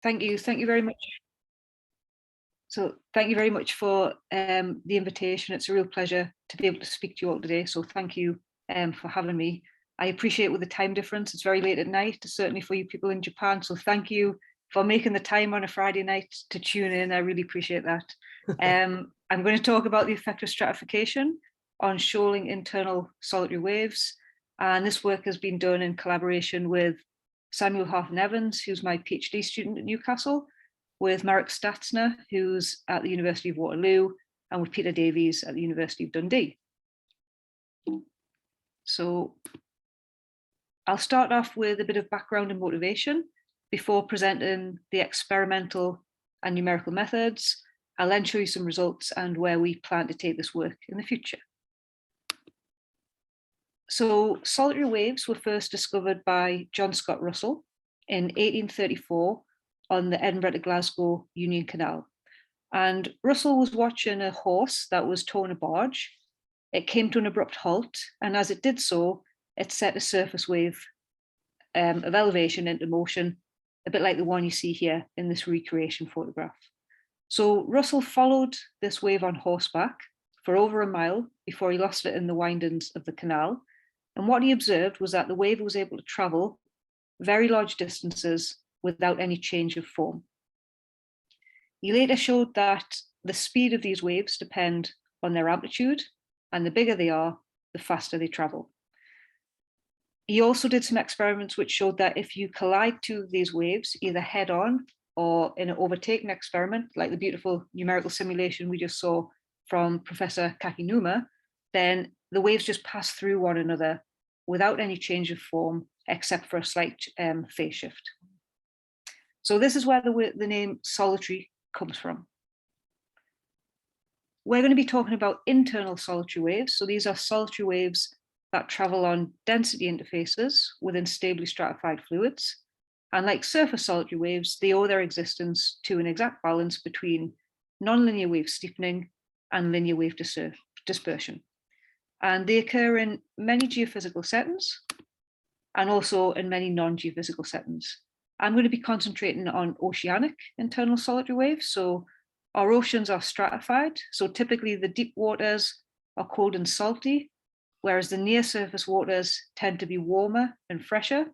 Thank you. Thank you very much. So thank you very much for the invitation. It's a real pleasure to be able to speak to you all today. So thank you for having me. I appreciate with the time difference, it's very late at night, certainly for you people in Japan. So thank you for making the time on a Friday night to tune in. I really appreciate that. I'm going to talk about the effect of stratification on shoaling internal solitary waves. And this work has been done in collaboration with Samuel Harton Evans, who's my PhD student at Newcastle, with Marek Statzner, who's at the University of Waterloo, and with Peter Davies at the University of Dundee. So I'll start off with a bit of background and motivation before presenting the experimental and numerical methods. I'll then show you some results and where we plan to take this work in the future. So solitary waves were first discovered by John Scott Russell in 1834 on the Edinburgh to Glasgow Union Canal. And Russell was watching a horse that was towing a barge. It came to an abrupt halt, and as it did so, it set a surface wave of elevation into motion, a bit like the one you see here in this recreation photograph. So Russell followed this wave on horseback for over a mile before he lost it in the windings of the canal. And what he observed was that the wave was able to travel very large distances without any change of form. He later showed that the speed of these waves depend on their amplitude, and the bigger they are, the faster they travel. He also did some experiments which showed that if you collide two of these waves, either head on or in an overtaking experiment, like the beautiful numerical simulation we just saw from Professor Kakinuma, then the waves just pass through one another without any change of form, except for a slight phase shift. So this is where the name solitary comes from. We're going to be talking about internal solitary waves. So these are solitary waves that travel on density interfaces within stably stratified fluids. And like surface solitary waves, they owe their existence to an exact balance between nonlinear wave steepening and linear wave dispersion. And they occur in many geophysical settings and also in many non-geophysical settings. I'm going to be concentrating on oceanic internal solitary waves. So our oceans are stratified. So typically the deep waters are cold and salty, whereas the near surface waters tend to be warmer and fresher.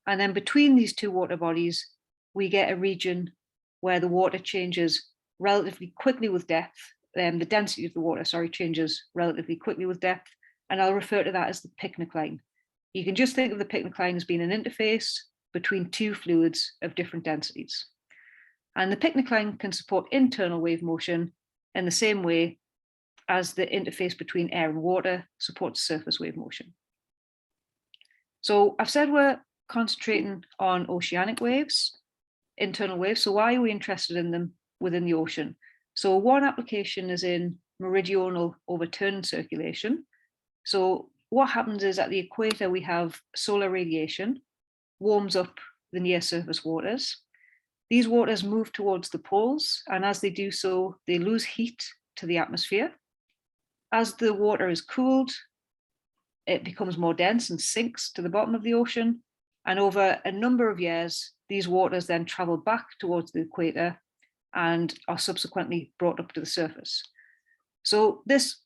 And then between these two water bodies, we get a region where the water changes relatively quickly with depth. The density of the water, changes relatively quickly with depth. And I'll refer to that as the picnic line. You can just think of the picnic line as being an interface between two fluids of different densities. And the picnic line can support internal wave motion in the same way as the interface between air and water supports surface wave motion. So I've said we're concentrating on oceanic waves, internal waves. So why are we interested in them within the ocean? So one application is in meridional overturning circulation. So what happens is at the equator, we have solar radiation, warms up the near surface waters. These waters move towards the poles, and as they do so, they lose heat to the atmosphere. As the water is cooled, it becomes more dense and sinks to the bottom of the ocean. And over a number of years, these waters then travel back towards the equator and are subsequently brought up to the surface. So this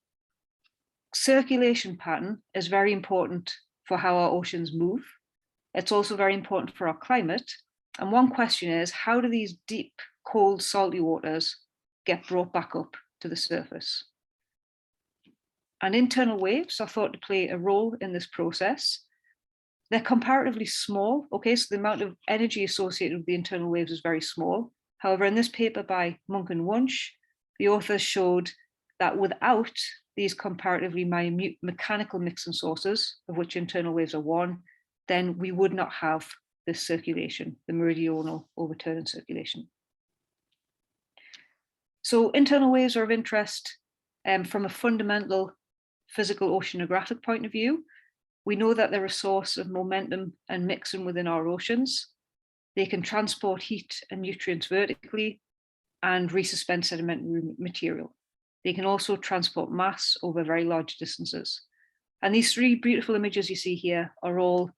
circulation pattern is very important for how our oceans move. It's also very important for our climate. And one question is, how do these deep, cold, salty waters get brought back up to the surface? And internal waves are thought to play a role in this process. They're comparatively small, okay, so the amount of energy associated with the internal waves is very small. However, in this paper by Monk and Wunsch, the authors showed that without these comparatively minute mechanical mixing sources, of which internal waves are one, then we would not have this circulation, the meridional overturning circulation. So internal waves are of interest from a fundamental physical oceanographic point of view. We know that they're a source of momentum and mixing within our oceans. They can transport heat and nutrients vertically and resuspend sedimentary material. They can also transport mass over very large distances. And these three beautiful images you see here are all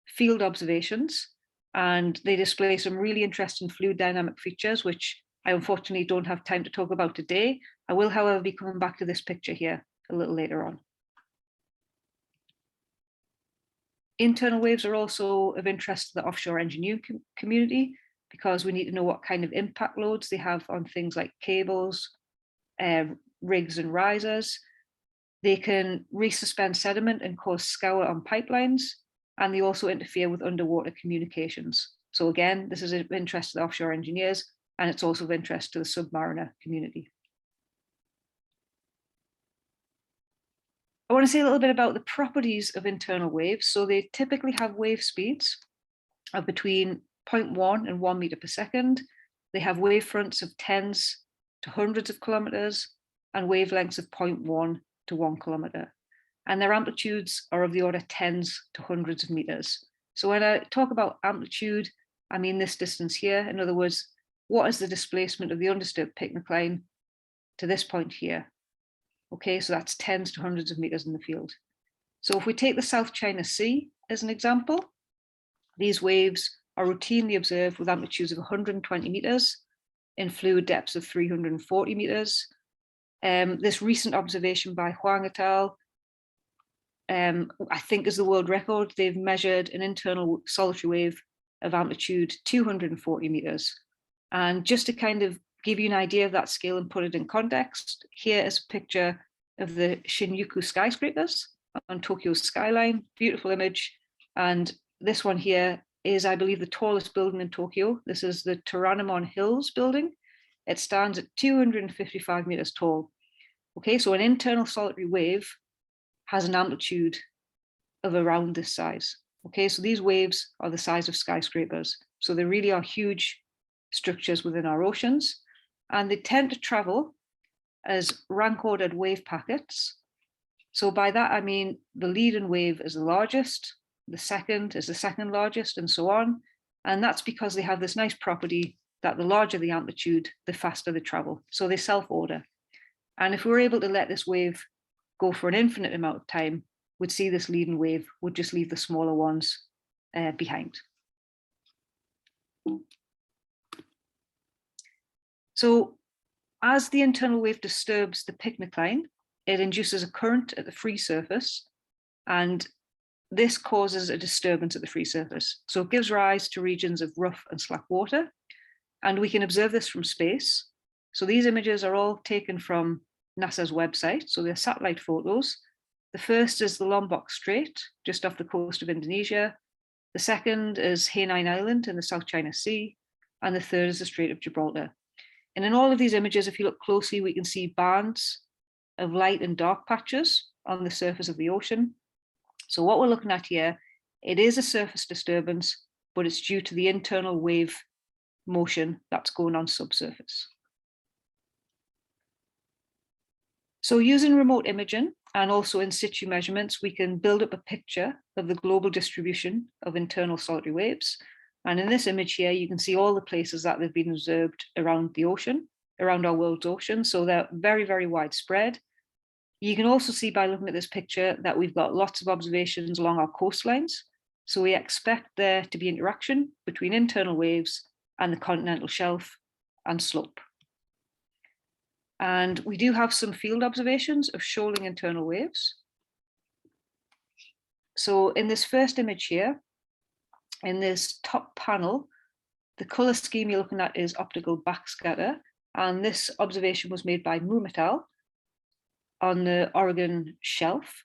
field observations. and they display some really interesting fluid dynamic features, which I unfortunately don't have time to talk about today. I will, however, be coming back to this picture here a little later on. Internal waves are also of interest to the offshore engineering community, because we need to know what kind of impact loads they have on things like cables, rigs and risers. They can resuspend sediment and cause scour on pipelines, and they also interfere with underwater communications. So again, this is of interest to the offshore engineers, and it's also of interest to the submariner community. I want to say a little bit about the properties of internal waves. So they typically have wave speeds of between 0.1 and 1 meter per second. They have wave fronts of tens to hundreds of kilometers and wavelengths of 0.1 to 1 kilometer. And their amplitudes are of the order tens to hundreds of meters. So when I talk about amplitude, I mean this distance here. In other words, what is the displacement of the undisturbed pycnocline to this point here? Okay, so that's tens to hundreds of meters in the field. So if we take the South China Sea as an example, these waves are routinely observed with amplitudes of 120 meters in fluid depths of 340 meters. This recent observation by Huang et al., I think is the world record. They've measured an internal solitary wave of amplitude 240 meters. And just to kind of give you an idea of that scale and put it in context, here is a picture of the Shinjuku skyscrapers on Tokyo's skyline. Beautiful image. And this one here is, I believe, the tallest building in Tokyo. This is the Toranomon Hills building. It stands at 255 meters tall. Okay, so an internal solitary wave has an amplitude of around this size. Okay, so these waves are the size of skyscrapers. So they really are huge structures within our oceans, and they tend to travel as rank ordered wave packets. So by that, I mean the leading wave is the largest, the second is the second largest, and so on. And that's because they have this nice property that the larger the amplitude, the faster they travel. So they self-order. And if we were able to let this wave go for an infinite amount of time, we'd see this leading wave would just leave the smaller ones behind. So as the internal wave disturbs the pycnocline, it induces a current at the free surface, and this causes a disturbance at the free surface. So it gives rise to regions of rough and slack water, and we can observe this from space. So these images are all taken from NASA's website, so they're satellite photos. The first is the Lombok Strait, just off the coast of Indonesia. The second is Hainan Island in the South China Sea, and the third is the Strait of Gibraltar. And in all of these images, if you look closely, we can see bands of light and dark patches on the surface of the ocean. So what we're looking at here, it is a surface disturbance, but it's due to the internal wave motion that's going on subsurface. So using remote imaging and also in situ measurements, we can build up a picture of the global distribution of internal solitary waves. And in this image here, you can see all the places that they've been observed around the ocean, around our world's ocean. So they're very, very widespread. You can also see by looking at this picture that we've got lots of observations along our coastlines. So we expect there to be interaction between internal waves and the continental shelf and slope. And we do have some field observations of shoaling internal waves. So in this first image here, in this top panel, the color scheme you're looking at is optical backscatter. And this observation was made by Moom et al. On the Oregon shelf.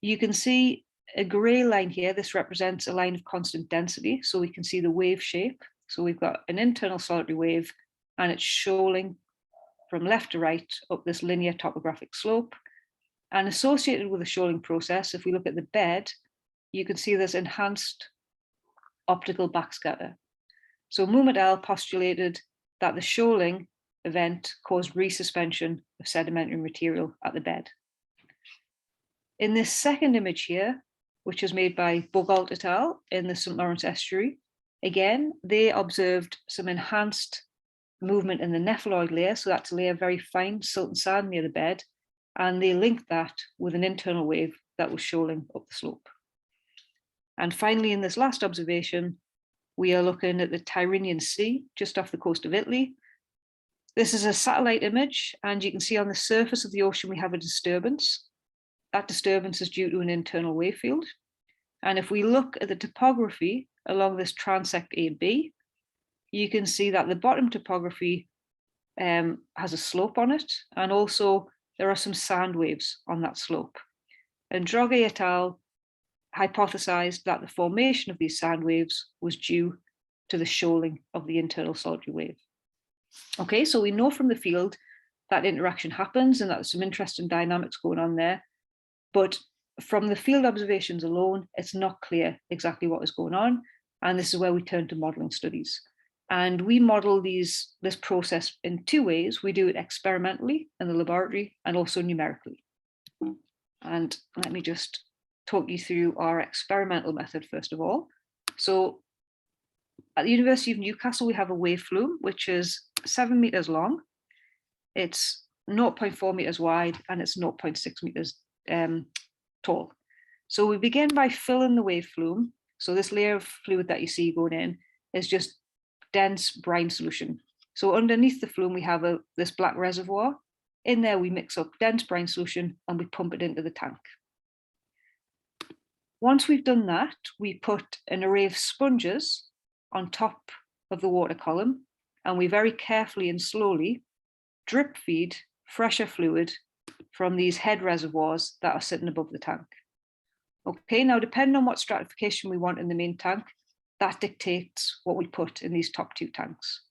You can see a gray line here. This represents a line of constant density. So we can see the wave shape. So we've got an internal solitary wave and it's shoaling from left to right up this linear topographic slope. And associated with the shoaling process, if we look at the bed, you can see this enhanced optical backscatter. So Moom et al. Postulated that the shoaling event caused resuspension of sedimentary material at the bed. In this second image here, which is made by Bogault et al. In the St. Lawrence estuary, again, they observed some enhanced movement in the nepheloid layer, so that's a layer of very fine silt and sand near the bed, and they linked that with an internal wave that was shoaling up the slope. And finally, in this last observation, we are looking at the Tyrrhenian Sea, just off the coast of Italy. This is a satellite image, and you can see on the surface of the ocean, we have a disturbance. That disturbance is due to an internal wave field. And if we look at the topography along this transect AB, you can see that the bottom topography has a slope on it, and also there are some sand waves on that slope. And Droge et al. Hypothesized that the formation of these sand waves was due to the shoaling of the internal solitary wave. Okay, so we know from the field that interaction happens and that there's some interesting dynamics going on there, but from the field observations alone, it's not clear exactly what is going on, and this is where we turn to modeling studies. And we model this process in two ways. We do it experimentally in the laboratory and also numerically. And let me just talk you through our experimental method first of all. So at the University of Newcastle, we have a wave flume, which is 7 meters long. It's 0.4 meters wide and it's 0.6 meters tall. So we begin by filling the wave flume. So this layer of fluid that you see going in is just dense brine solution. So underneath the flume, we have this black reservoir. In there, we mix up dense brine solution and we pump it into the tank. Once we've done that, we put an array of sponges on top of the water column, and we very carefully and slowly drip feed fresher fluid from these head reservoirs that are sitting above the tank. Okay, now depending on what stratification we want in the main tank, that dictates what we put in these top two tanks.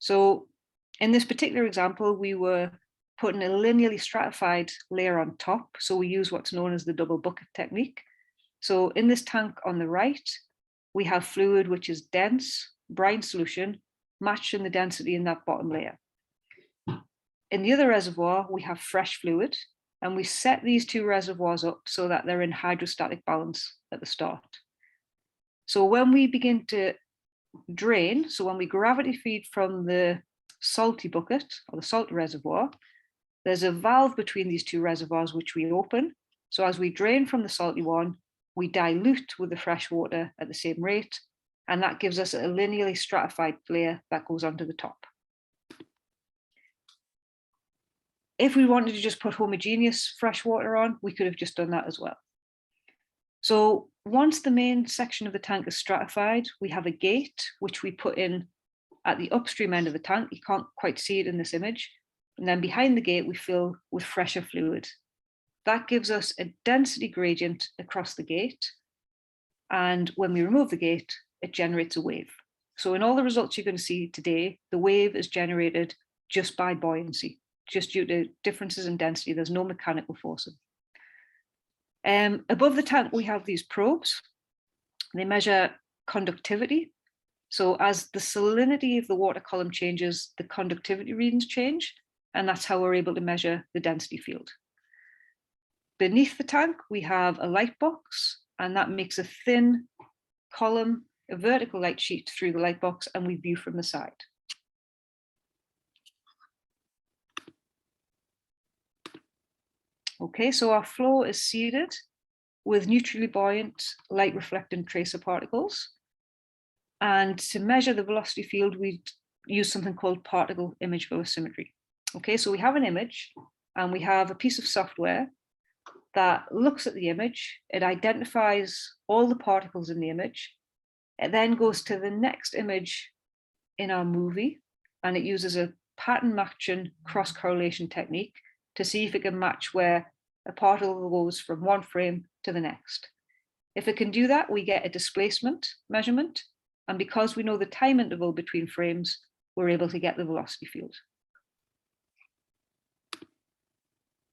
So in this particular example, we were putting a linearly stratified layer on top. So we use what's known as the double bucket technique. So in this tank on the right, we have fluid which is dense, brine solution, matched in the density in that bottom layer. In the other reservoir, we have fresh fluid, and we set these two reservoirs up so that they're in hydrostatic balance at the start. So when we begin to drain, so when we gravity feed from the salty bucket or the salt reservoir, there's a valve between these two reservoirs which we open. So as we drain from the salty one, we dilute with the fresh water at the same rate, and that gives us a linearly stratified layer that goes onto the top. If we wanted to just put homogeneous fresh water on, we could have just done that as well. So once the main section of the tank is stratified, we have a gate which we put in at the upstream end of the tank. You can't quite see it in this image. And then behind the gate, we fill with fresher fluid. That gives us a density gradient across the gate. And when we remove the gate, it generates a wave. So in all the results you're going to see today, the wave is generated just by buoyancy, just due to differences in density. There's no mechanical forcing. Above the tank, we have these probes. They measure conductivity. So as the salinity of the water column changes, the conductivity readings change, and that's how we're able to measure the density field. Beneath the tank, we have a light box, and that makes a thin column, a vertical light sheet through the light box, and we view from the side. Okay, so our flow is seeded with neutrally buoyant, light reflecting tracer particles. And to measure the velocity field, we use something called particle image velocimetry. Okay, so we have an image and we have a piece of software that looks at the image. It identifies all the particles in the image. It then goes to the next image in our movie, and it uses a pattern matching cross correlation technique to see if it can match where a particle goes from one frame to the next. If it can do that, we get a displacement measurement. And because we know the time interval between frames, we're able to get the velocity field.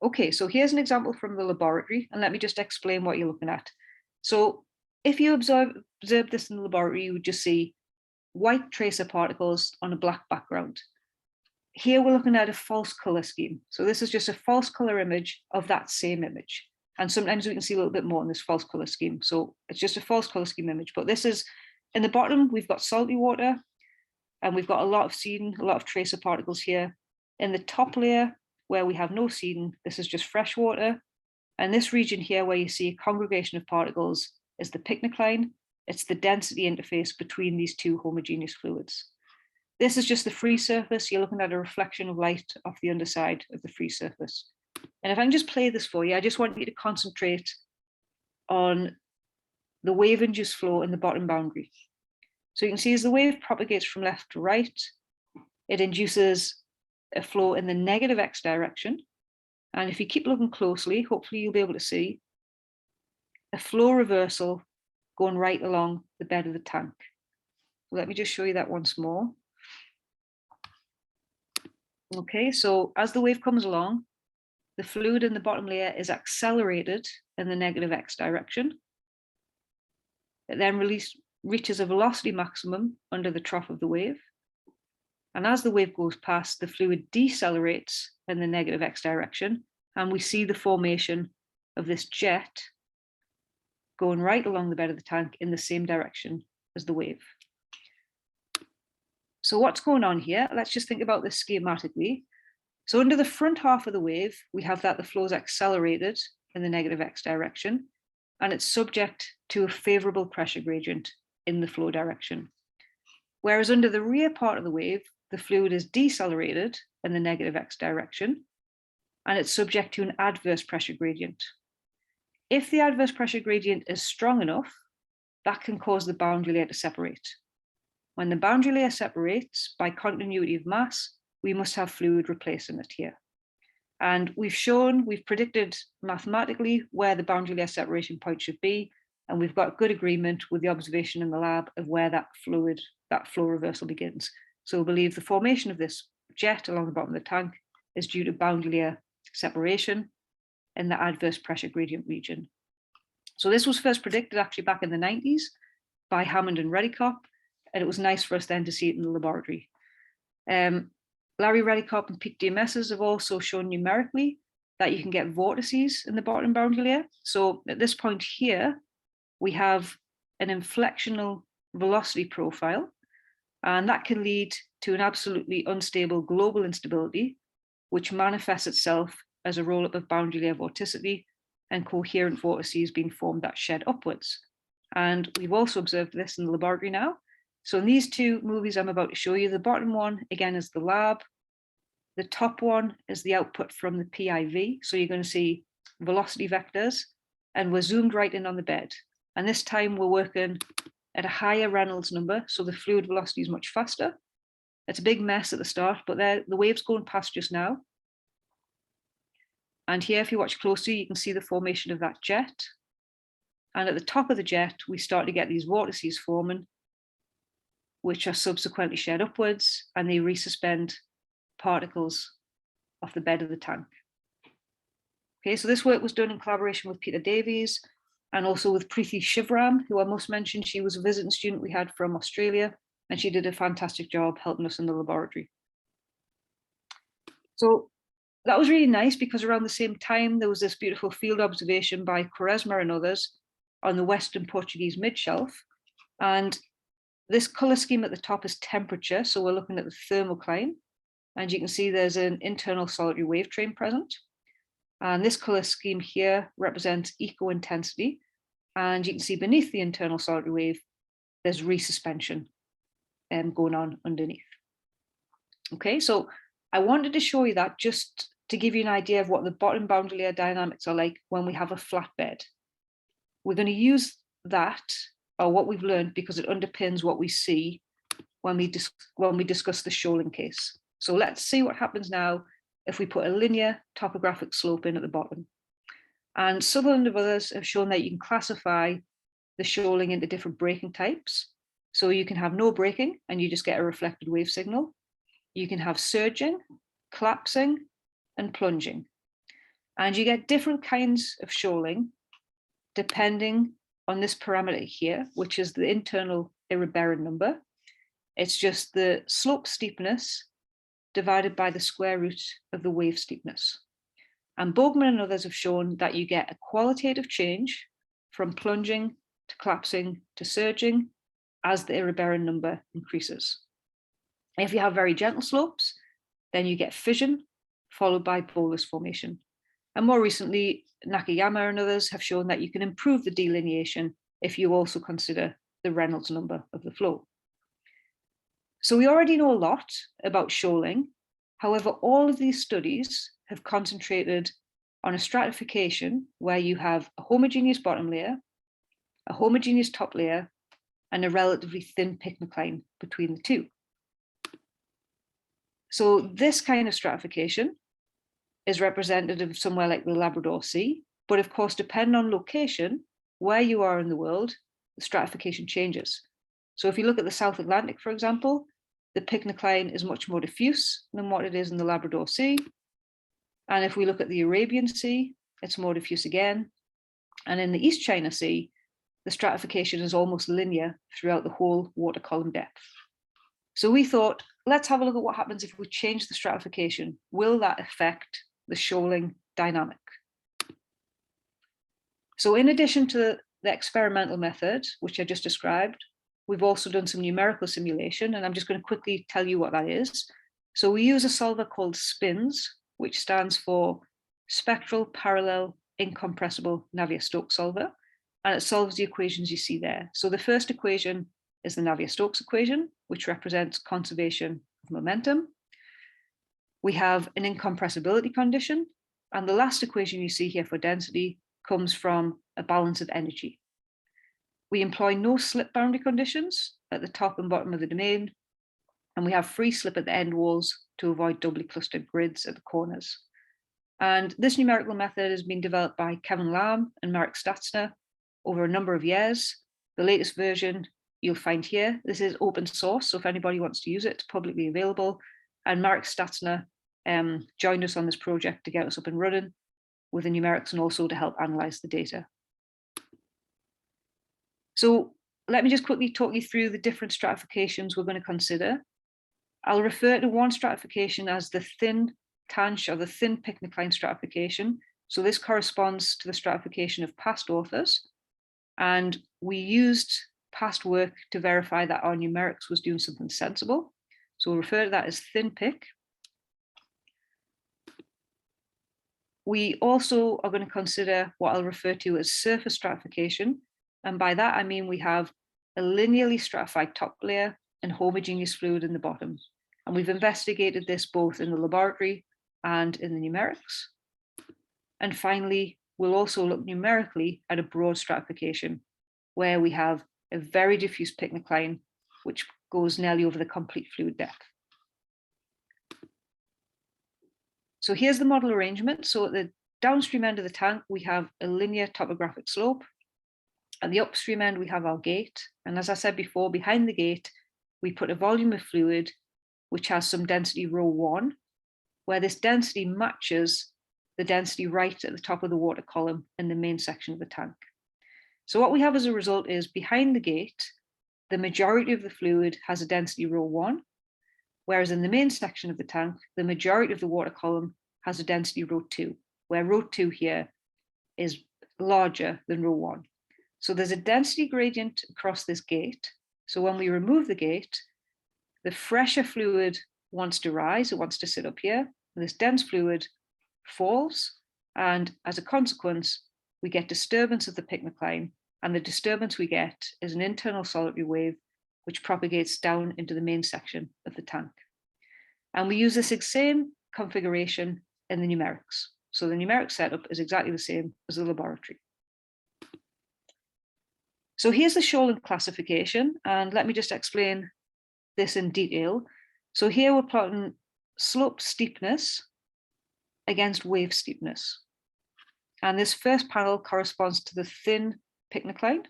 Okay, so here's an example from the laboratory, and let me just explain what you're looking at. So if you observe this in the laboratory, you would just see white tracer particles on a black background. Here we're looking at a false color scheme. So this is just a false color image of that same image. And sometimes we can see a little bit more in this false color scheme. So it's just a false color scheme image, but this is, in the bottom, we've got salty water, and we've got a lot of seeding, a lot of tracer particles here. In the top layer, where we have no seeding, this is just fresh water. And this region here, where you see a congregation of particles, is the picnic line. It's the density interface between these two homogeneous fluids. This is just the free surface. You're looking at a reflection of light off the underside of the free surface. And if I can just play this for you, I just want you to concentrate on the wave-induced flow in the bottom boundary. So you can see as the wave propagates from left to right, it induces a flow in the negative x direction. And if you keep looking closely, hopefully you'll be able to see a flow reversal going right along the bed of the tank. Let me just show you that once more. Okay, so as the wave comes along, the fluid in the bottom layer is accelerated in the negative x direction. It then reaches a velocity maximum under the trough of the wave. And as the wave goes past, the fluid decelerates in the negative x direction, and we see the formation of this jet going right along the bed of the tank in the same direction as the wave. So what's going on here? Let's just think about this schematically. So under the front half of the wave, we have that the flow is accelerated in the negative x direction, and it's subject to a favorable pressure gradient in the flow direction. Whereas under the rear part of the wave, the fluid is decelerated in the negative x direction, and it's subject to an adverse pressure gradient. If the adverse pressure gradient is strong enough, that can cause the boundary layer to separate. When the boundary layer separates by continuity of mass, we must have fluid replacing it here. And we've predicted mathematically where the boundary layer separation point should be, and we've got good agreement with the observation in the lab of where that flow reversal begins. So we believe the formation of this jet along the bottom of the tank is due to boundary layer separation in the adverse pressure gradient region. So this was first predicted actually back in the 90s by Hammond and Reddycop, and it was nice for us then to see it in the laboratory. Larry Reddycop and Pete DMSs have also shown numerically that you can get vortices in the bottom boundary layer. So at this point here, we have an inflectional velocity profile, and that can lead to an absolutely unstable global instability, which manifests itself as a roll-up of boundary layer vorticity and coherent vortices being formed that shed upwards. And we've also observed this in the laboratory now. So in these two movies I'm about to show you, the bottom one, again, is the lab. The top one is the output from the PIV. So you're going to see velocity vectors, and we're zoomed right in on the bed. And this time we're working at a higher Reynolds number, so the fluid velocity is much faster. It's a big mess at the start, but the wave's going past just now. And here, if you watch closely, you can see the formation of that jet. And at the top of the jet, we start to get these vortices forming, which are subsequently shed upwards, and they resuspend particles off the bed of the tank. Okay, so this work was done in collaboration with Peter Davies and also with Preeti Shivram, who I must mention. She was a visiting student we had from Australia, and she did a fantastic job helping us in the laboratory. So that was really nice, because around the same time, there was this beautiful field observation by Quaresma and others on the Western Portuguese mid-shelf. And this color scheme at the top is temperature. So we're looking at the thermocline. And you can see there's an internal solitary wave train present. And this color scheme here represents eco-intensity. And you can see beneath the internal solitary wave, there's resuspension going on underneath. Okay, so I wanted to show you that just to give you an idea of what the bottom boundary layer dynamics are like when we have a flat bed. We're going to use that, or what we've learned, because it underpins what we see when we discuss the shoaling case. So let's see what happens now if we put a linear topographic slope in at the bottom. And Sutherland and others have shown that you can classify the shoaling into different breaking types. So you can have no breaking and you just get a reflected wave signal. You can have surging, collapsing, and plunging. And you get different kinds of shoaling depending on this parameter here, which is the internal Iribarren number. It's just the slope steepness divided by the square root of the wave steepness. And Bogman and others have shown that you get a qualitative change from plunging to collapsing to surging as the Iribarren number increases. If you have very gentle slopes, then you get fission followed by bolus formation. And more recently, Nakayama and others have shown that you can improve the delineation if you also consider the Reynolds number of the flow. So we already know a lot about shoaling. However, all of these studies have concentrated on a stratification where you have a homogeneous bottom layer, a homogeneous top layer, and a relatively thin picnicline between the two. So this kind of stratification is representative of somewhere like the Labrador Sea, but of course, depending on location, where you are in the world, the stratification changes. So if you look at the South Atlantic, for example, the picnicline is much more diffuse than what it is in the Labrador Sea. And if we look at the Arabian Sea, it's more diffuse again. And in the East China Sea, the stratification is almost linear throughout the whole water column depth. So we thought, let's have a look at what happens if we change the stratification. Will that affect the shoaling dynamic? So in addition to the experimental method, which I just described, we've also done some numerical simulation, and I'm just going to quickly tell you what that is. So we use a solver called SPINS, which stands for Spectral Parallel Incompressible Navier-Stokes Solver, and it solves the equations you see there. So the first equation is the Navier-Stokes equation, which represents conservation of momentum. We have an incompressibility condition, and the last equation you see here for density comes from a balance of energy. We employ no slip boundary conditions at the top and bottom of the domain, and we have free slip at the end walls to avoid doubly clustered grids at the corners. And this numerical method has been developed by Kevin Lamb and Marek Statzner over a number of years. The latest version you'll find here. This is open source, so if anybody wants to use it, it's publicly available. And Marek Statzner joined us on this project to get us up and running with the numerics and also to help analyze the data. So let me just quickly talk you through the different stratifications we're going to consider. I'll refer to one stratification as the thin Tanch or the thin picnicline stratification. So this corresponds to the stratification of past authors. And we used past work to verify that our numerics was doing something sensible. So we'll refer to that as thin pick. We also are going to consider what I'll refer to as surface stratification. And by that, I mean we have a linearly stratified top layer and homogeneous fluid in the bottom. And we've investigated this both in the laboratory and in the numerics. And finally, we'll also look numerically at a broad stratification where we have a very diffuse picnicline, which goes nearly over the complete fluid depth. So here's the model arrangement. So at the downstream end of the tank, we have a linear topographic slope. At the upstream end, we have our gate. And as I said before, behind the gate, we put a volume of fluid, which has some density rho 1, where this density matches the density right at the top of the water column in the main section of the tank. So what we have as a result is behind the gate, the majority of the fluid has a density rho 1, whereas in the main section of the tank, the majority of the water column has a density rho 2, where rho 2 here is larger than rho 1. So there's a density gradient across this gate. So when we remove the gate, the fresher fluid wants to rise, it wants to sit up here. This dense fluid falls, and as a consequence, we get disturbance of the picnicline, and the disturbance we get is an internal solitary wave which propagates down into the main section of the tank. And we use this same configuration in the numerics. So the numeric setup is exactly the same as the laboratory. So here's the shoaling classification, and let me just explain this in detail. So here we're plotting slope steepness against wave steepness. And this first panel corresponds to the thin picnicline.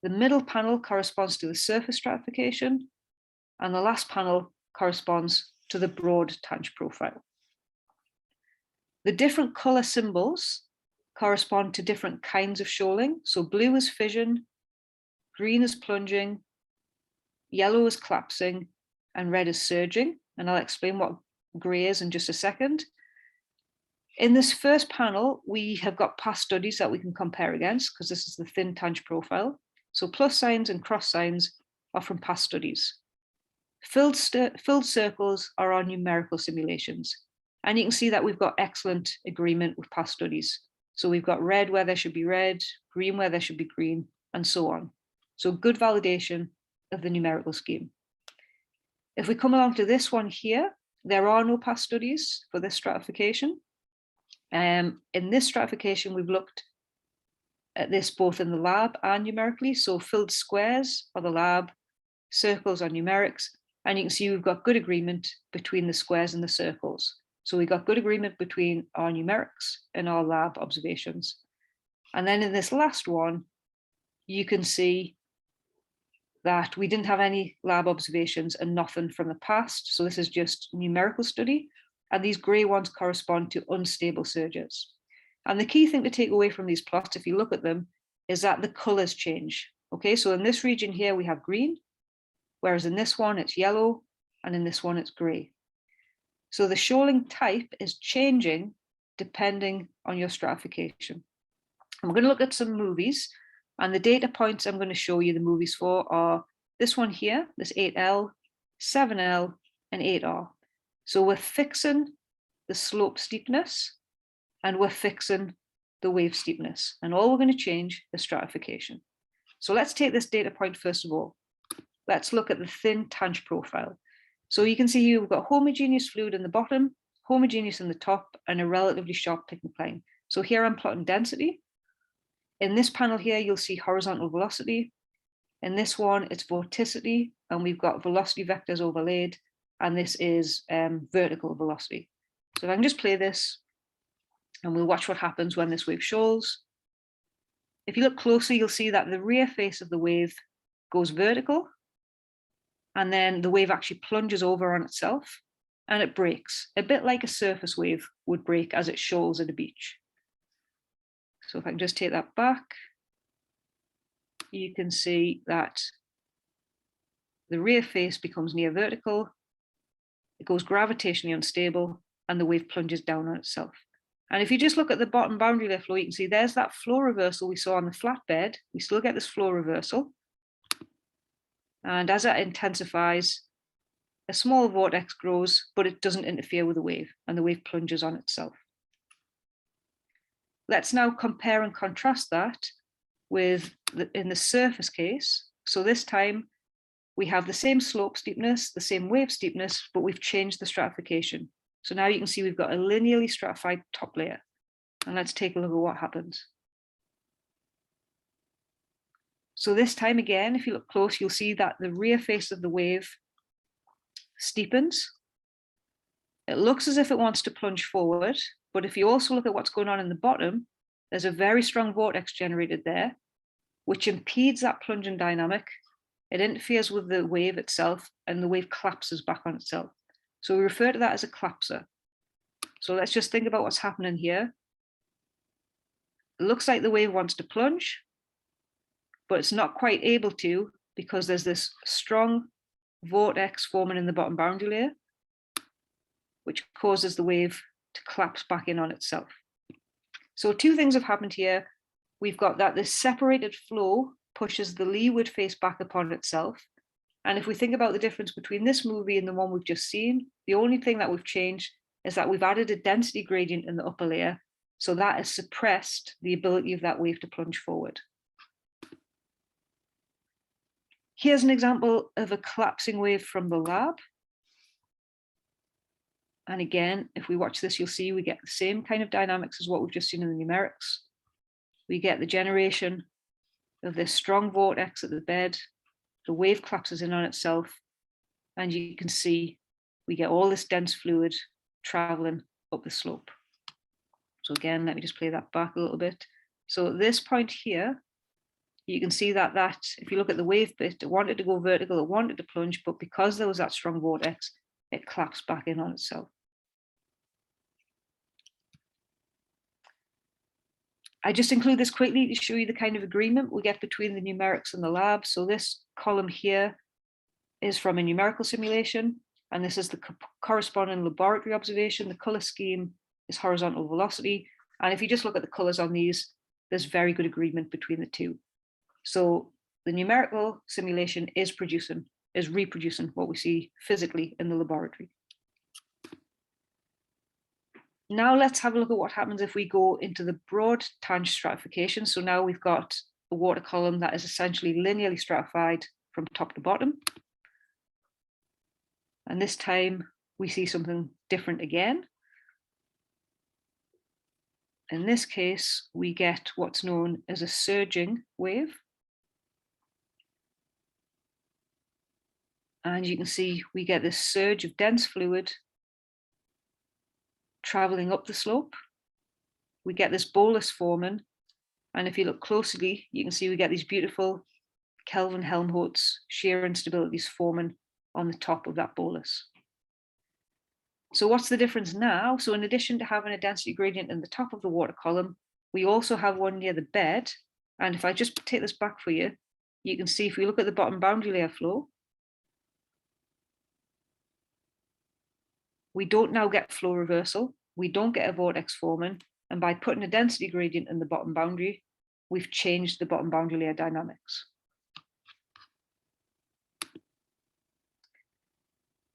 The middle panel corresponds to the surface stratification, and the last panel corresponds to the broad Tanch profile. The different color symbols correspond to different kinds of shoaling. So blue is fission, green is plunging, yellow is collapsing, and red is surging. And I'll explain what gray is in just a second. In this first panel, we have got past studies that we can compare against because this is the thin Tanch profile. So plus signs and cross signs are from past studies. Filled circles are our numerical simulations. And you can see that we've got excellent agreement with past studies. So we've got red where there should be red, green where there should be green, and so on. So good validation of the numerical scheme. If we come along to this one here, there are no past studies for this stratification. In this stratification, we've looked at this both in the lab and numerically. So filled squares are the lab, circles are numerics, and you can see we've got good agreement between the squares and the circles. So we got good agreement between our numerics and our lab observations. And then in this last one, you can see that we didn't have any lab observations and nothing from the past. So this is just numerical study. And these gray ones correspond to unstable surges. And the key thing to take away from these plots, if you look at them, is that the colors change. Okay, so in this region here, we have green, whereas in this one, it's yellow, and in this one, it's gray. So the shoaling type is changing depending on your stratification. And we're going to look at some movies, and the data points I'm going to show you the movies for are this one here, this 8L, 7L, and 8R. So we're fixing the slope steepness, and we're fixing the wave steepness, and all we're going to change is stratification. So let's take this data point first of all. Let's look at the thin Tanch profile. So you can see here we've got homogeneous fluid in the bottom, homogeneous in the top, and a relatively sharp picnic line. So here I'm plotting density. In this panel here, you'll see horizontal velocity. In this one, it's vorticity, and we've got velocity vectors overlaid, and this is vertical velocity. So if I can just play this, and we'll watch what happens when this wave shoals. If you look closely, you'll see that the rear face of the wave goes vertical, and then the wave actually plunges over on itself, and it breaks, a bit like a surface wave would break as it shoals at a beach. So if I can just take that back, you can see that the rear face becomes near vertical, it goes gravitationally unstable, and the wave plunges down on itself. And if you just look at the bottom boundary layer flow, you can see there's that flow reversal we saw on the flatbed. We still get this flow reversal. And as that intensifies, a small vortex grows, but it doesn't interfere with the wave, and the wave plunges on itself. Let's now compare and contrast that with in the surface case. So this time we have the same slope steepness, the same wave steepness, but we've changed the stratification. So now you can see we've got a linearly stratified top layer. And let's take a look at what happens. So this time again, if you look close, you'll see that the rear face of the wave steepens. It looks as if it wants to plunge forward, but if you also look at what's going on in the bottom, there's a very strong vortex generated there, which impedes that plunging dynamic. It interferes with the wave itself, and the wave collapses back on itself. So we refer to that as a collapser. So let's just think about what's happening here. It looks like the wave wants to plunge, but it's not quite able to because there's this strong vortex forming in the bottom boundary layer, which causes the wave to collapse back in on itself. So two things have happened here. We've got that this separated flow pushes the leeward face back upon itself. And if we think about the difference between this movie and the one we've just seen, the only thing that we've changed is that we've added a density gradient in the upper layer. So that has suppressed the ability of that wave to plunge forward. Here's an example of a collapsing wave from the lab. And again, if we watch this, you'll see we get the same kind of dynamics as what we've just seen in the numerics. We get the generation of this strong vortex at the bed. The wave collapses in on itself, and you can see we get all this dense fluid traveling up the slope. So again, let me just play that back a little bit. So at this point here, you can see that if you look at the wave bit, it wanted to go vertical, it wanted to plunge, but because there was that strong vortex, it collapsed back in on itself. I just include this quickly to show you the kind of agreement we get between the numerics and the lab. So this column here is from a numerical simulation, and this is the corresponding laboratory observation. The color scheme is horizontal velocity. And if you just look at the colors on these, there's very good agreement between the two. So the numerical simulation is reproducing what we see physically in the laboratory. Now let's have a look at what happens if we go into the broad Tanch stratification. So now we've got a water column that is essentially linearly stratified from top to bottom. And this time we see something different again. In this case, we get what's known as a surging wave. And you can see we get this surge of dense fluid traveling up the slope. We get this bolus forming. And if you look closely, you can see we get these beautiful Kelvin-Helmholtz shear instabilities forming on the top of that bolus. So what's the difference now? So in addition to having a density gradient in the top of the water column, we also have one near the bed. And if I just take this back for you, you can see if we look at the bottom boundary layer flow, we don't now get flow reversal, we don't get a vortex forming, and by putting a density gradient in the bottom boundary, we've changed the bottom boundary layer dynamics.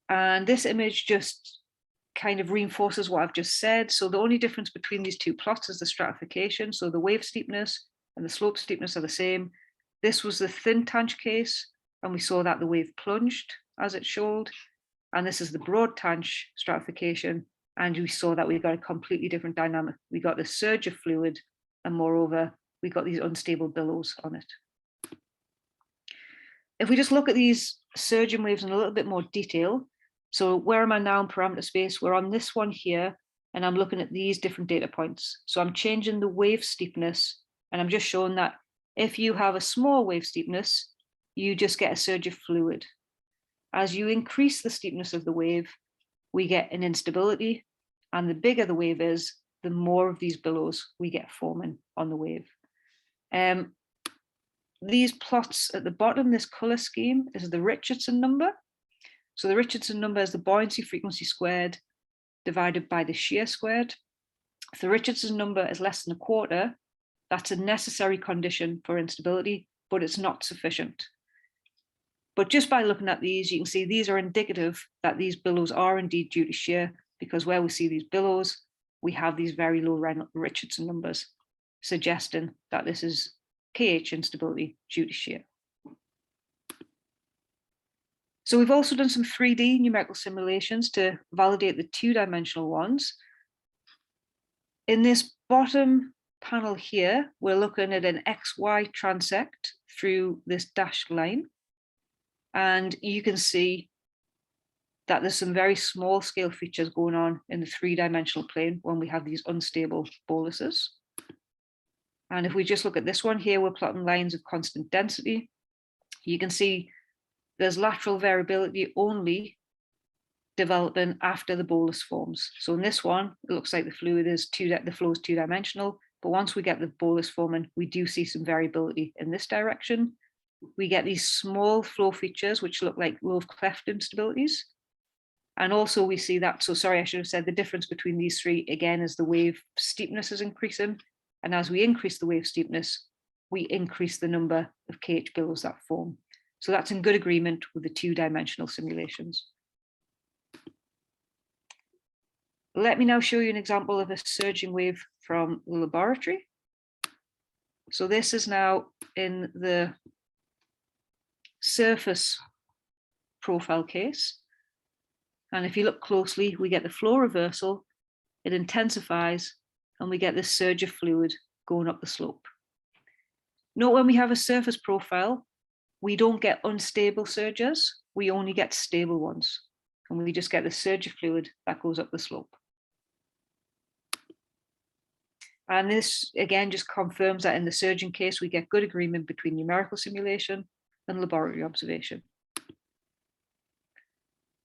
And this image just kind of reinforces what I've just said. So the only difference between these two plots is the stratification. So the wave steepness and the slope steepness are the same. This was the thin tanch case, and we saw that the wave plunged as it showed. And this is the broad tanch stratification, and we saw that we got a completely different dynamic. We got the surge of fluid, and moreover, we got these unstable billows on it. If we just look at these surging waves in a little bit more detail, so where am I now in parameter space? We're on this one here, and I'm looking at these different data points. So I'm changing the wave steepness, and I'm just showing that if you have a small wave steepness, you just get a surge of fluid. As you increase the steepness of the wave, we get an instability, and the bigger the wave is, the more of these billows we get forming on the wave. These plots at the bottom, this color scheme is the Richardson number. So the Richardson number is the buoyancy frequency squared divided by the shear squared. If the Richardson number is less than a quarter, that's a necessary condition for instability, but it's not sufficient. But just by looking at these, you can see these are indicative that these billows are indeed due to shear, because where we see these billows, we have these very low Richardson numbers, suggesting that this is KH instability due to shear. So we've also done some 3D numerical simulations to validate the two-dimensional ones. In this bottom panel here, we're looking at an XY transect through this dashed line. And you can see that there's some very small scale features going on in the three-dimensional plane when we have these unstable boluses. And if we just look at this one here, we're plotting lines of constant density. You can see there's lateral variability only developing after the bolus forms. So in this one, it looks like the flow is two-dimensional, but once we get the bolus forming, we do see some variability in this direction. We get these small flow features, which look like low cleft instabilities. And also we see that, so sorry, I should have said the difference between these three, again, is the wave steepness is increasing. And as we increase the wave steepness, we increase the number of KH billows that form. So that's in good agreement with the two-dimensional simulations. Let me now show you an example of a surging wave from the laboratory. So this is now in the surface profile case. And if you look closely, we get the flow reversal, it intensifies, and we get this surge of fluid going up the slope. Note when we have a surface profile, we don't get unstable surges, we only get stable ones. And we just get the surge of fluid that goes up the slope. And this, again, just confirms that in the surging case, we get good agreement between numerical simulation and laboratory observation.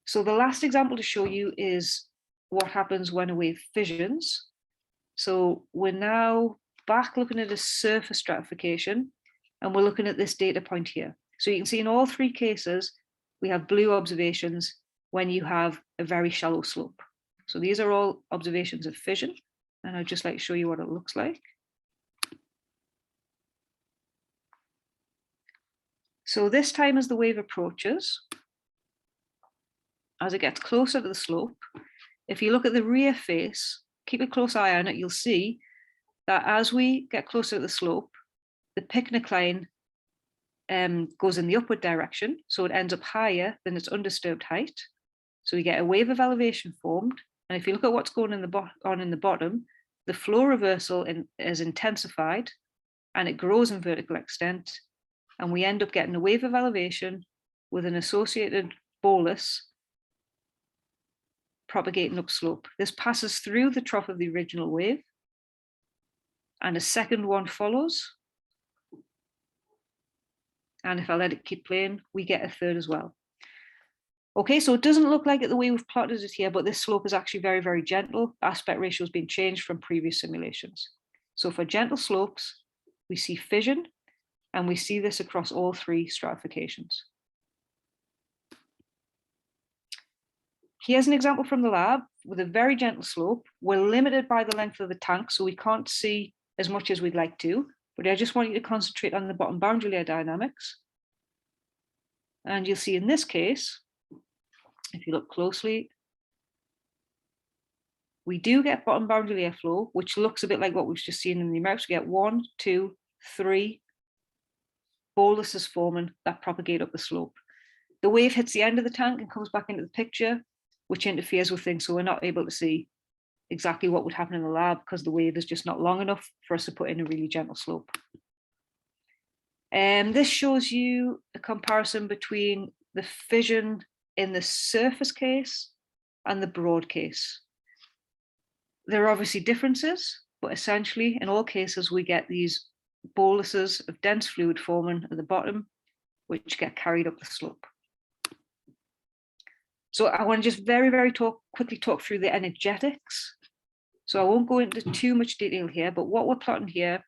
So the last example to show you is what happens when a wave fissions. So we're now back looking at a surface stratification, and we're looking at this data point here. So you can see in all three cases, we have blue observations when you have a very shallow slope. So these are all observations of fission, and I'd just like to show you what it looks like. So this time as the wave approaches, as it gets closer to the slope, if you look at the rear face, keep a close eye on it, you'll see that as we get closer to the slope, the picnic line goes in the upward direction, so it ends up higher than its undisturbed height. So we get a wave of elevation formed. And if you look at what's going on in the bottom, the flow reversal is intensified and it grows in vertical extent. And we end up getting a wave of elevation with an associated bolus propagating upslope. This passes through the trough of the original wave, and a second one follows. And if I let it keep playing, we get a third as well. Okay, so it doesn't look like it the way we've plotted it here, but this slope is actually very, very gentle. Aspect ratio has been changed from previous simulations. So for gentle slopes, we see fission, and we see this across all three stratifications. Here's an example from the lab with a very gentle slope. We're limited by the length of the tank, so we can't see as much as we'd like to, but I just want you to concentrate on the bottom boundary layer dynamics. And you'll see in this case, if you look closely, we do get bottom boundary layer flow, which looks a bit like what we've just seen in the numerics. We get 1, 2, 3 boluses forming that propagate up the slope. The wave hits the end of the tank and comes back into the picture, which interferes with things, so we're not able to see exactly what would happen in the lab because the wave is just not long enough for us to put in a really gentle slope. This shows you a comparison between the fission in the surface case and the broad case. There are obviously differences, but essentially in all cases we get these boluses of dense fluid forming at the bottom, which get carried up the slope. So I want to just very, very quickly talk through the energetics. So I won't go into too much detail here, but what we're plotting here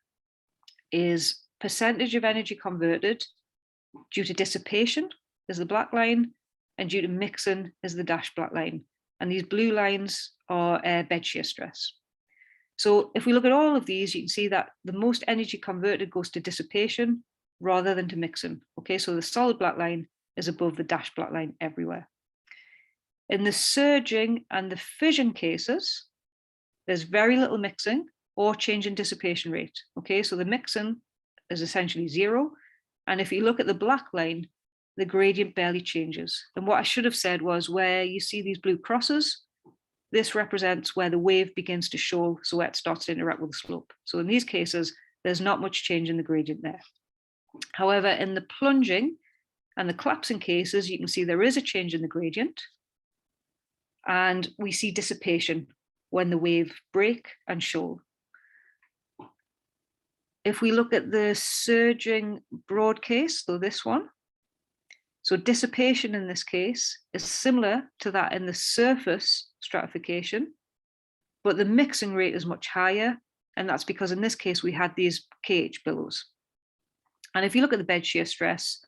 is percentage of energy converted due to dissipation is the black line, and due to mixing is the dashed black line. And these blue lines are bed shear stress. So if we look at all of these, you can see that the most energy converted goes to dissipation rather than to mixing. Okay, so the solid black line is above the dashed black line everywhere. In the surging and the fission cases, there's very little mixing or change in dissipation rate. Okay, so the mixing is essentially 0. And if you look at the black line, the gradient barely changes. And what I should have said was where you see these blue crosses, this represents where the wave begins to show, so where it starts to interact with the slope. So in these cases, there's not much change in the gradient there. However, in the plunging and the collapsing cases, you can see there is a change in the gradient. And we see dissipation when the wave break and shoal. If we look at the surging broad case, so this one, so dissipation in this case is similar to that in the surface stratification, but the mixing rate is much higher. And that's because in this case, we had these KH billows. And if you look at the bed shear stress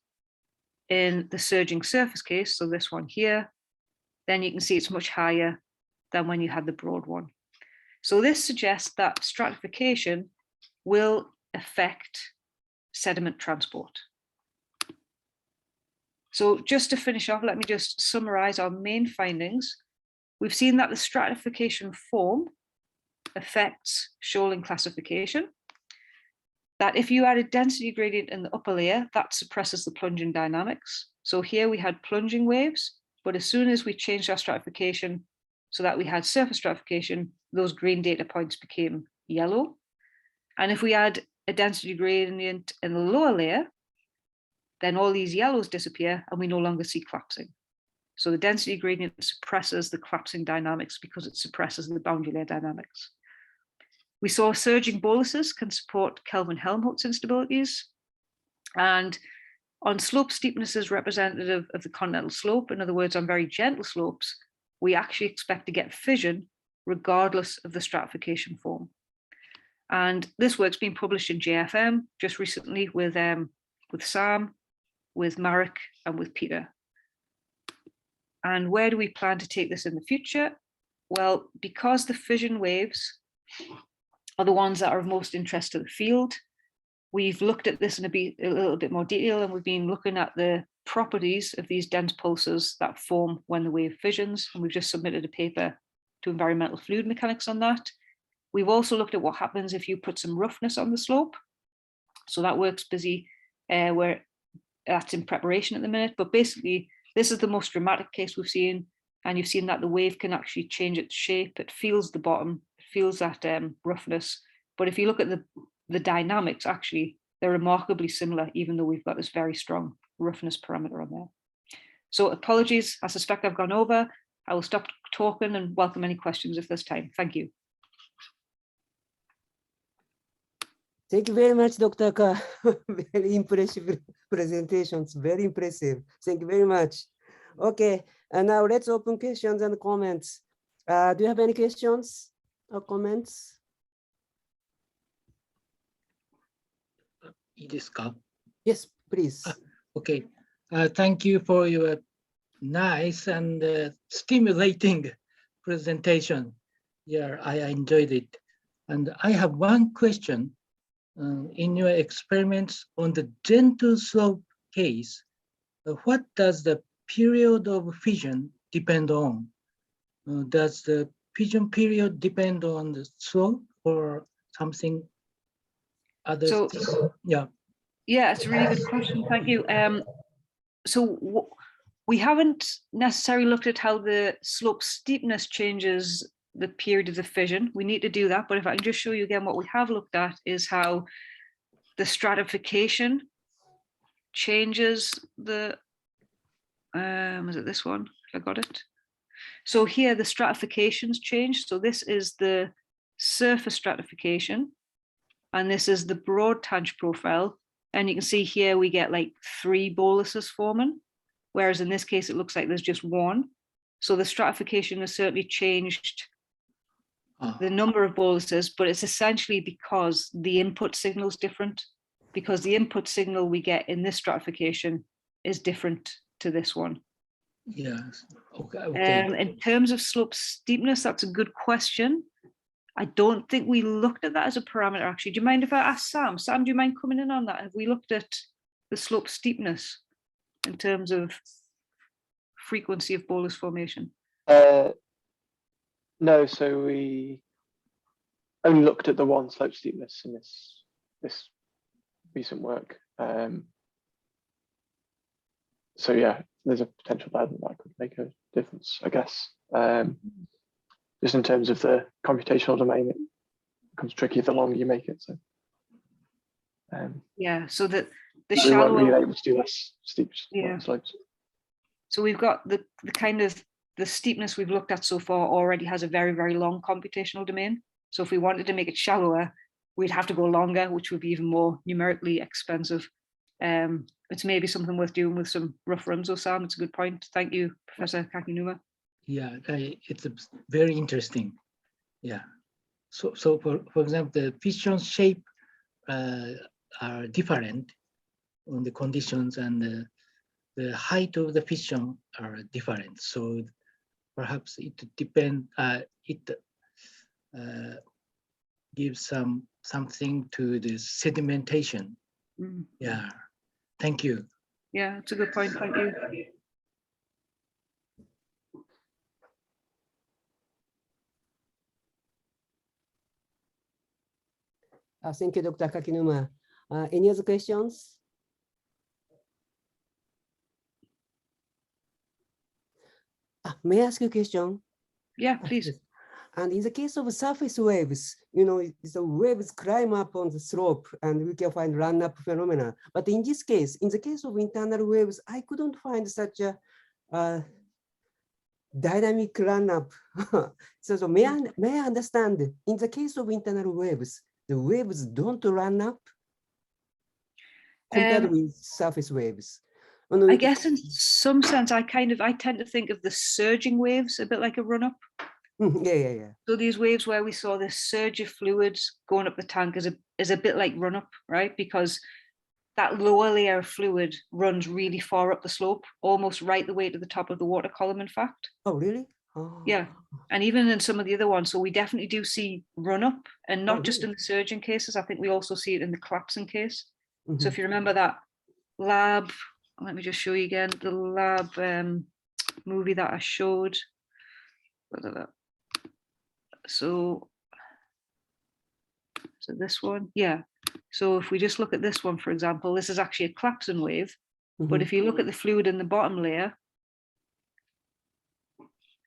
in the surging surface case, so this one here, then you can see it's much higher than when you had the broad one. So this suggests that stratification will affect sediment transport. So just to finish off, let me just summarize our main findings. We've seen that the stratification form affects shoaling classification, that if you add a density gradient in the upper layer, that suppresses the plunging dynamics. So here we had plunging waves, but as soon as we changed our stratification so that we had surface stratification, those green data points became yellow. And if we add a density gradient in the lower layer, then all these yellows disappear and we no longer see collapsing. So the density gradient suppresses the collapsing dynamics because it suppresses the boundary layer dynamics. We saw surging boluses can support Kelvin-Helmholtz instabilities. And on slope steepnesses representative of the continental slope, in other words, on very gentle slopes, we actually expect to get fission regardless of the stratification form. And this work's been published in JFM just recently with Sam, with Marek, and with Peter. And where do we plan to take this in the future? Well, because the fission waves are the ones that are of most interest to the field, we've looked at this in a little bit more detail, and we've been looking at the properties of these dense pulses that form when the wave fissions. And we've just submitted a paper to environmental fluid mechanics on that. We've also looked at what happens if you put some roughness on the slope. So that work's busy, where that's in preparation at the minute. But basically, this is the most dramatic case we've seen. And you've seen that the wave can actually change its shape. It feels the bottom, it feels that roughness. But if you look at the dynamics, actually, they're remarkably similar, even though we've got this very strong roughness parameter on there. So apologies, I suspect I've gone over. I will stop talking and welcome any questions if there's time. Thank you. Thank you very much, Dr. Carr. Very impressive presentations, very impressive. Thank you very much. Okay, and now let's open questions and comments. Do you have any questions or comments? Yes, please. Okay, thank you for your nice and stimulating presentation. Yeah, I enjoyed it. And I have one question. In your experiments on the gentle slope case, what does the period of fission depend on? Does the fission period depend on the slope or something other? So, yeah. Yeah, it's a really good question. Thank you. So we haven't necessarily looked at how the slope steepness changes the period of the fission. We need to do that. But if I can just show you again, what we have looked at is how the stratification changes the, is it this one? I got it. So here the stratifications change. So this is the surface stratification, and this is the broad tange profile. And you can see here we get like 3 boluses forming, whereas in this case it looks like there's just 1. So the stratification has certainly changed the number of boluses, but it's essentially because the input signal is different, because the input signal we get in this stratification is different to this one. Yes. Okay. In terms of slope steepness, that's a good question. I don't think we looked at that as a parameter, actually. Do you mind if I ask Sam? Sam, do you mind coming in on that? Have we looked at the slope steepness in terms of frequency of bolus formation? No, so we only looked at the one slope steepness in this recent work. So yeah, there's a potential there that could make a difference, I guess. Just in terms of the computational domain, it becomes tricky the longer you make it. So yeah, so that the we weren't shallower, really able to do less steep slopes. So we've got the kind of the steepness we've looked at so far already has a very, very long computational domain. So if we wanted to make it shallower, we'd have to go longer, which would be even more numerically expensive. It's maybe something worth doing with some rough runs, or Sam. It's a good point. Thank you, Professor Kakinuma. Yeah, it's very interesting. Yeah. So for example, the fission shape are different on the conditions, and the height of the fission are different. So perhaps it depends. It gives something to the sedimentation. Mm. Yeah. Thank you. Yeah, it's a good point. Thank you. Thank you, Dr. Kakinuma. Any other questions? May I ask you a question? Yeah, please. And in the case of surface waves, you know, the waves climb up on the slope and we can find run-up phenomena. But in this case, in the case of internal waves, I couldn't find such a dynamic run-up. so may I understand, in the case of internal waves, the waves don't run up compared with surface waves? I guess in some sense, I tend to think of the surging waves a bit like a run-up. Yeah. So these waves where we saw this surge of fluids going up the tank is a bit like run-up, right? Because that lower layer of fluid runs really far up the slope, almost right the way to the top of the water column, in fact. Oh, really? Oh. Yeah. And even in some of the other ones, so we definitely do see run-up, and not just in the surging cases. I think we also see it in the collapsing case. Mm-hmm. So if you remember that lab, let me just show you again, the lab movie that I showed. So this one, yeah. So if we just look at this one, for example, this is actually a collapsing wave. But Mhm. if you look at the fluid in the bottom layer,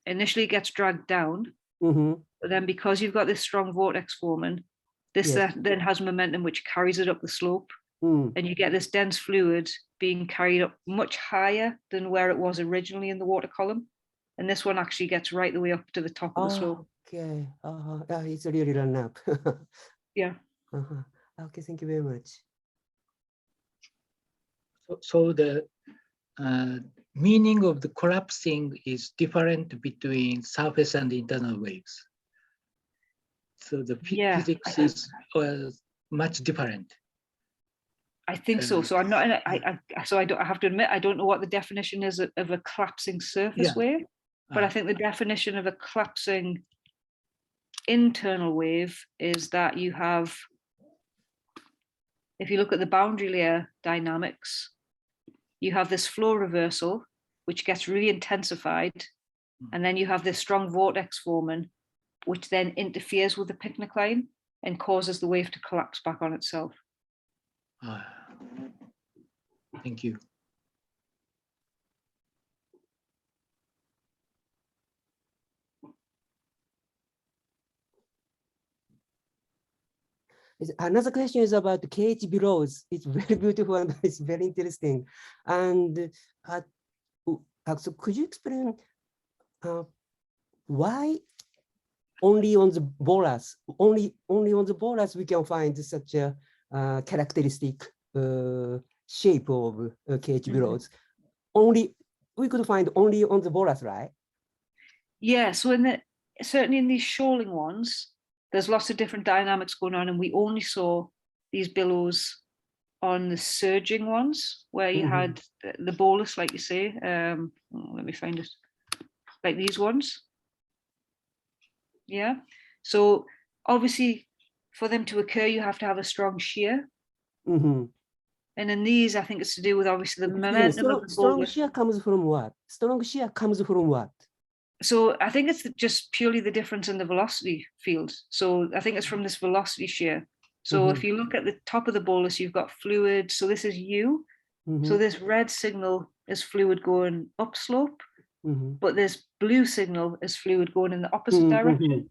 initially it gets dragged down, Mhm. but then because you've got this strong vortex forming, this Yes. then has momentum which carries it up the slope, Mm. and you get this dense fluid being carried up much higher than where it was originally in the water column. And this one actually gets right the way up to the top of the slope. Okay. It's really run up. Yeah. Okay, thank you very much. So the meaning of the collapsing is different between surface and internal waves. So the Yeah, physics is much different. I think so. So I'm not. I have to admit I don't know what the definition is of a collapsing surface Yeah. wave, but I think the definition of a collapsing internal wave is that you have, if you look at the boundary layer dynamics, you have this flow reversal, which gets really intensified, and then you have this strong vortex forming, which then interferes with the picnic line and causes the wave to collapse back on itself. Thank you. Another question is about the KH belows. It's very beautiful and it's very interesting. And so could you explain why only on the bolus, only on the bolus we can find such a characteristic shape of KH belows? Only we could find only on the bolus, right? Yeah. So certainly in these shoaling ones, there's lots of different dynamics going on, and we only saw these billows on the surging ones where you had the bolus, like you say. Let me find it. Like these ones. Yeah. So obviously, for them to occur, you have to have a strong shear. And in these, I think it's to do with obviously the momentum of the strong bolus. shear comes from what? Strong shear comes from what? So I think it's just purely the difference in the velocity field. So I think it's from this velocity shear. So if you look at the top of the bolus, you've got fluid. So this is U. So this red signal is fluid going upslope, but this blue signal is fluid going in the opposite direction.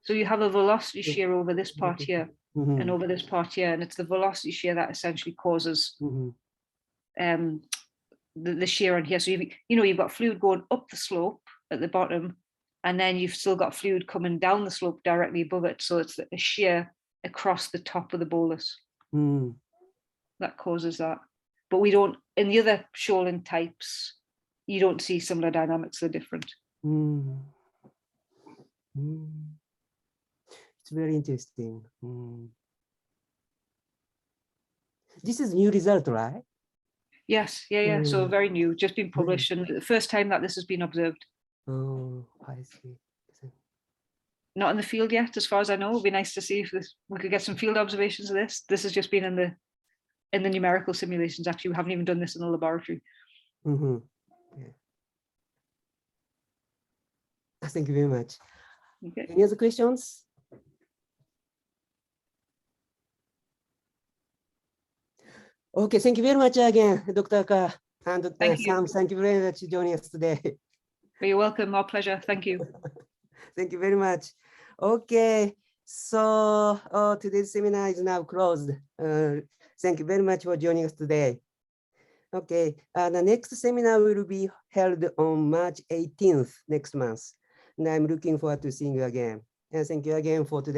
So you have a velocity shear over this part here and over this part here. And it's the velocity shear that essentially causes the shear on here. So you've got fluid going up the slope at the bottom, and then you've still got fluid coming down the slope directly above it. So it's a shear across the top of the bolus that causes that. But we don't, in the other shoaling types, you don't see similar dynamics, they're different. It's very interesting. This is new result, right? Yes, yeah. So very new, just been published, and the first time that this has been observed. Oh, I see. Not in the field yet, as far as I know. It'd be nice to see if we could get some field observations of this. This has just been in the numerical simulations. Actually, we haven't even done this in the laboratory. Yeah. Thank you very much. Okay. Any other questions? Okay, thank you very much again, Dr. Carr and Sam. Thank you very much for joining us today. You're welcome. Our pleasure. Thank you. Thank you very much. Okay, so today's seminar is now closed. Thank you very much for joining us today. Okay, the next seminar will be held on March 18th next month. And I'm looking forward to seeing you again. And thank you again for today.